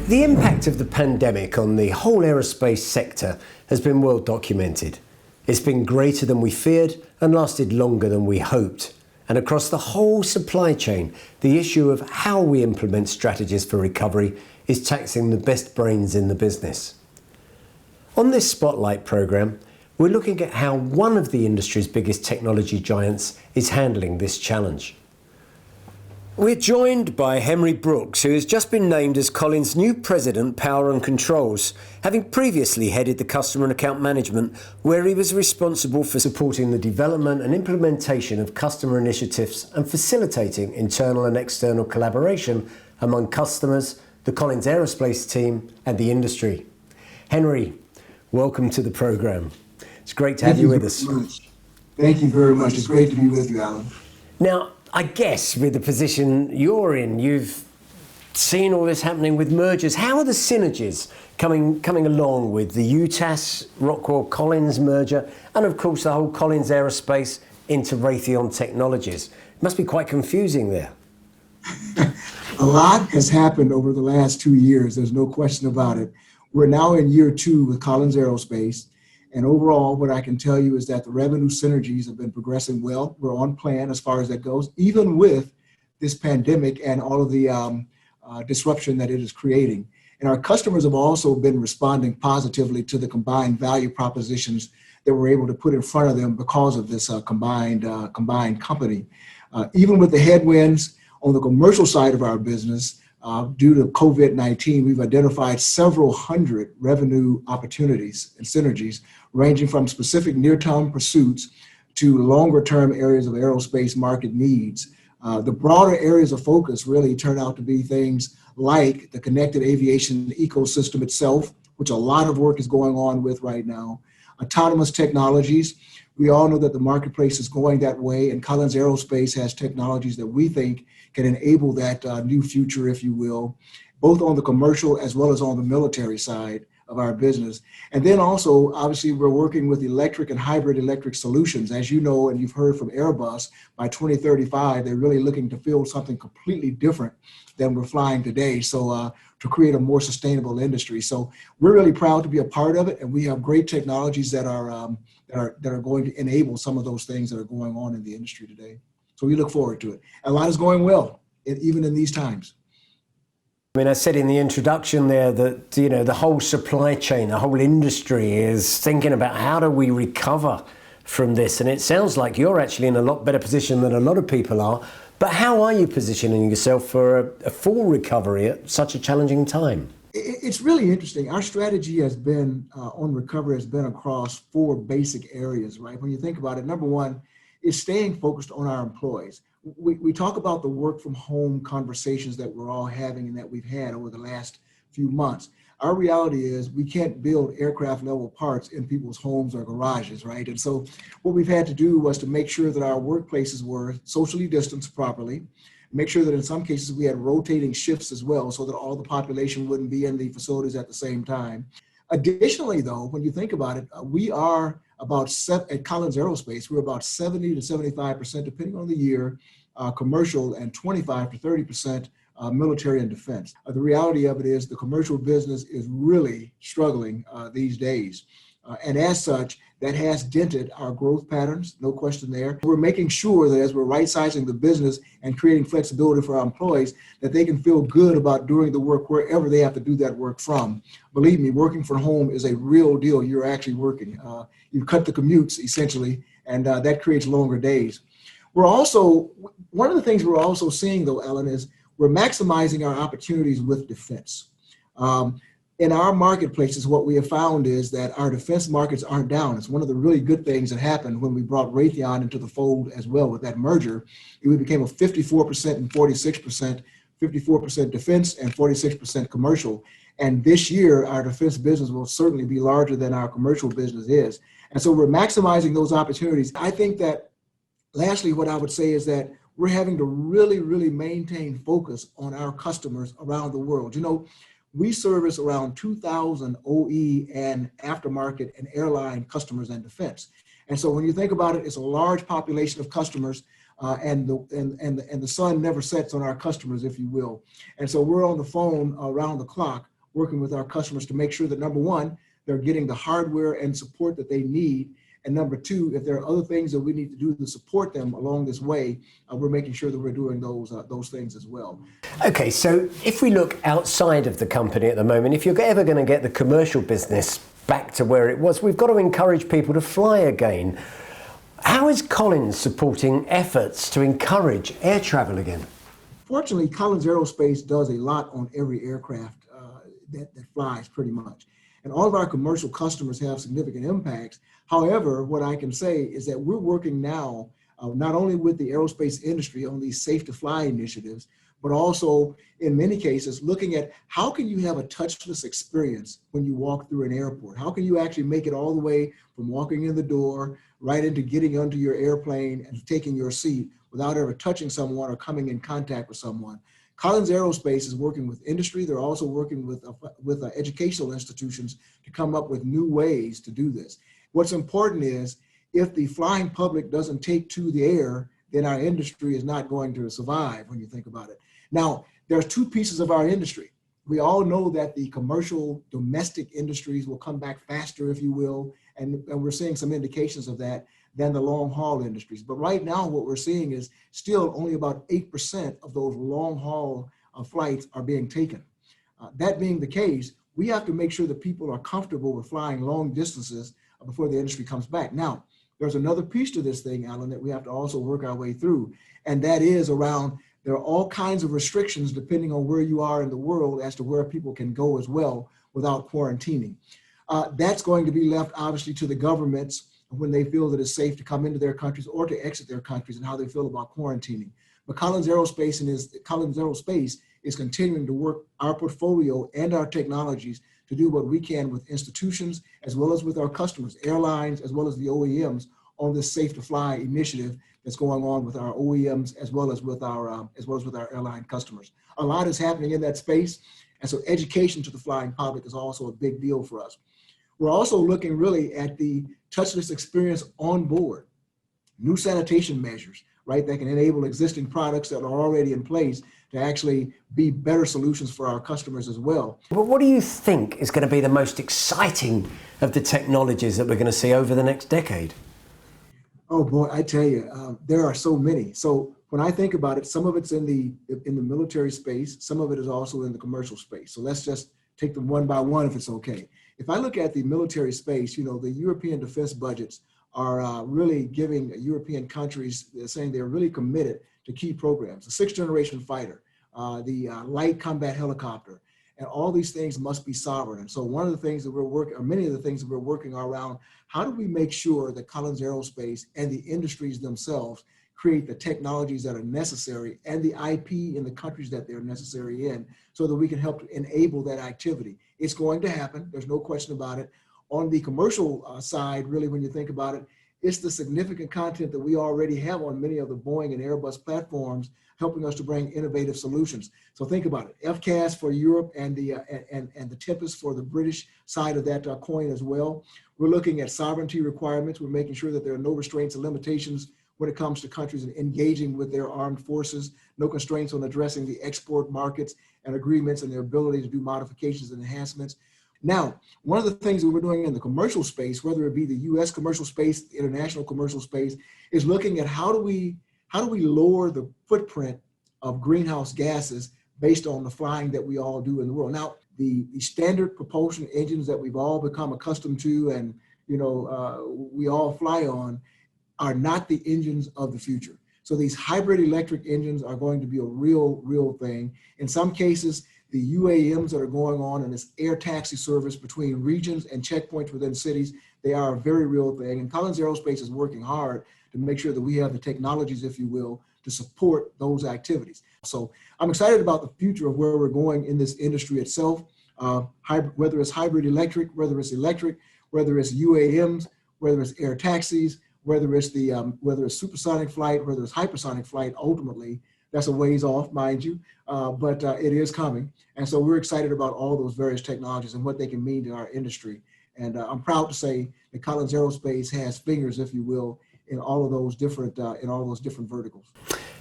The impact of the pandemic on the whole aerospace sector has been well documented. It's been greater than we feared and lasted longer than we hoped. And across the whole supply chain, the issue of how we implement strategies for recovery is taxing the best brains in the business. On this Spotlight programme, we're looking at how one of the industry's biggest technology giants is handling this challenge. We're joined by Henry Brooks, who has just been named as Collins' new President, Power and Controls, having previously headed the Customer and Account Management, where he was responsible for supporting the development and implementation of customer initiatives and facilitating internal and external collaboration among customers, the Collins Aerospace team and the industry. Henry, welcome to the programme. It's great to have you with us. Thank you very much. It's great to be with you, Alan. Now, I guess with the position you're in, you've seen all this happening with mergers. How are the synergies coming along with the UTAS Rockwell Collins merger and of course the whole Collins Aerospace into Raytheon Technologies? It must be quite confusing there. A lot has happened over the last 2 years. There's no question about it. We're now in year 2 with Collins Aerospace. And overall, what I can tell you is that the revenue synergies have been progressing well. We're on plan as far as that goes, even with this pandemic and all of the disruption that it is creating. And our customers have also been responding positively to the combined value propositions that we're able to put in front of them because of this combined company. Even with the headwinds on the commercial side of our business, due to COVID-19, we've identified several hundred revenue opportunities and synergies ranging from specific near-term pursuits to longer-term areas of aerospace market needs. The broader areas of focus really turn out to be things like the connected aviation ecosystem itself, which a lot of work is going on with right now. Autonomous technologies. We all know that the marketplace is going that way, and Collins Aerospace has technologies that we think can enable that new future, if you will, both on the commercial as well as on the military side of our business. And then also, obviously, we're working with electric and hybrid electric solutions. As you know, and you've heard from Airbus, by 2035, they're really looking to build something completely different than we're flying today. So to create a more sustainable industry. So we're really proud to be a part of it. And we have great technologies that are going to enable some of those things that are going on in the industry today. So we look forward to it. A lot is going well, even in these times. I mean, I said in the introduction there that, you know, the whole supply chain, the whole industry is thinking about how do we recover from this? And it sounds like you're actually in a lot better position than a lot of people are. But how are you positioning yourself for a full recovery at such a challenging time? It's really interesting. Our strategy has been on recovery has been across 4 basic areas, right? When you think about it, number one is staying focused on our employees. We talk about the work from home conversations that we're all having and that we've had over the last few months. Our reality is we can't build aircraft level parts in people's homes or garages, right? And so what we've had to do was to make sure that our workplaces were socially distanced properly, make sure that in some cases we had rotating shifts as well so that all the population wouldn't be in the facilities at the same time. Additionally, though, when you think about it, we are at Collins Aerospace, we're about 70 to 75%, depending on the year, commercial, and 25 to 30% military and defense. The reality of it is the commercial business is really struggling these days. And as such, that has dented our growth patterns, no question there. We're making sure that as we're right-sizing the business and creating flexibility for our employees, that they can feel good about doing the work wherever they have to do that work from. Believe me, working from home is a real deal. You're actually working. You cut the commutes, essentially, and that creates longer days. One of the things we're also seeing, though, Ellen, is we're maximizing our opportunities with defense. In our marketplaces, what we have found is that our defense markets aren't down. It's one of the really good things that happened when we brought Raytheon into the fold as well with that merger. We became a 54% and 46%, 54% defense and 46% commercial. And this year, our defense business will certainly be larger than our commercial business is. And so we're maximizing those opportunities. I think that lastly, what I would say is that we're having to really, really maintain focus on our customers around the world. You know, we service around 2,000 OE and aftermarket and airline customers and defense. And so when you think about it, it's a large population of customers, and the sun never sets on our customers, if you will. And so we're on the phone around the clock working with our customers to make sure that, number one, they're getting the hardware and support that they need. And number two, if there are other things that we need to do to support them along this way, we're making sure that we're doing those things as well. Okay, so if we look outside of the company at the moment, if you're ever going to get the commercial business back to where it was, we've got to encourage people to fly again. How is Collins supporting efforts to encourage air travel again? Fortunately, Collins Aerospace does a lot on every aircraft that flies pretty much. And all of our commercial customers have significant impacts. However, what I can say is that we're working now not only with the aerospace industry on these safe to fly initiatives, but also in many cases looking at how can you have a touchless experience when you walk through an airport? How can you actually make it all the way from walking in the door right into getting onto your airplane and taking your seat without ever touching someone or coming in contact with someone? Collins Aerospace is working with industry. They're also working with educational institutions to come up with new ways to do this. What's important is if the flying public doesn't take to the air, then our industry is not going to survive when you think about it. Now, there's two pieces of our industry. We all know that the commercial domestic industries will come back faster, if you will, and we're seeing some indications of that than the long haul industries. But right now, what we're seeing is still only about 8% of those long haul flights are being taken. That being the case, we have to make sure that people are comfortable with flying long distances before the industry comes back. Now, there's another piece to this thing, Alan, that we have to also work our way through, and that is around there are all kinds of restrictions depending on where you are in the world as to where people can go as well without quarantining. That's going to be left obviously to the governments when they feel that it's safe to come into their countries or to exit their countries and how they feel about quarantining. But Collins Aerospace is continuing to work our portfolio and our technologies to do what we can with institutions as well as with our customers, airlines, as well as the OEMs on this safe to fly initiative that's going on with our OEMs as well as with our airline customers. A lot is happening in that space, and so education to the flying public is also a big deal for us. We're also looking really at the touchless experience on board, new sanitation measures, right, that can enable existing products that are already in place to actually be better solutions for our customers as well. But what do you think is going to be the most exciting of the technologies that we're going to see over the next decade? Oh boy, I tell you, there are so many. So when I think about it, some of it's in the military space, some of it is also in the commercial space. So let's just take them one by one if it's okay. If I look at the military space, you know, the European defense budgets are really giving European countries, saying they're really committed to key programs, the sixth generation fighter, the light combat helicopter, and all these things must be sovereign. And so one of the things that we're working, or many of the things that we're working are around, how do we make sure that Collins Aerospace and the industries themselves create the technologies that are necessary and the IP in the countries that they're necessary in so that we can help to enable that activity. It's going to happen. There's no question about it. On the commercial side, really, when you think about it, it's the significant content that we already have on many of the Boeing and Airbus platforms, helping us to bring innovative solutions. So think about it: FCAS for Europe and the Tempest for the British side of that coin as well. We're looking at sovereignty requirements. We're making sure that there are no restraints and limitations when it comes to countries engaging with their armed forces, no constraints on addressing the export markets and agreements and their ability to do modifications and enhancements. Now, one of the things that we're doing in the commercial space, whether it be the U.S. commercial space, the international commercial space, is looking at how do we lower the footprint of greenhouse gases based on the flying that we all do in the world. Now, the standard propulsion engines that we've all become accustomed to and we all fly on are not the engines of the future. So these hybrid electric engines are going to be a real thing. In some cases, the UAMs that are going on in this air taxi service between regions and checkpoints within cities, they are a very real thing. And Collins Aerospace is working hard to make sure that we have the technologies, if you will, to support those activities. So I'm excited about the future of where we're going in this industry itself, whether it's hybrid electric, whether it's UAMs, whether it's air taxis, whether it's supersonic flight, whether it's hypersonic flight. Ultimately, that's a ways off, mind you, but it is coming. And so we're excited about all those various technologies and what they can mean to our industry. And I'm proud to say that Collins Aerospace has fingers, if you will, in all of those different verticals.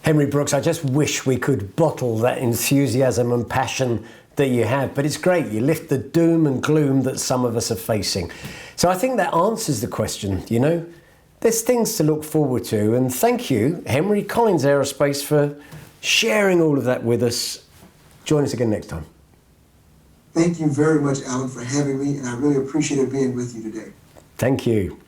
Henry Brooks, I just wish we could bottle that enthusiasm and passion that you have, but it's great. You lift the doom and gloom that some of us are facing. So I think that answers the question, you know. There's things to look forward to, and thank you, Henry Collins Aerospace, for sharing all of that with us. Join us again next time. Thank you very much, Alan, for having me, and I really appreciated being with you today. Thank you.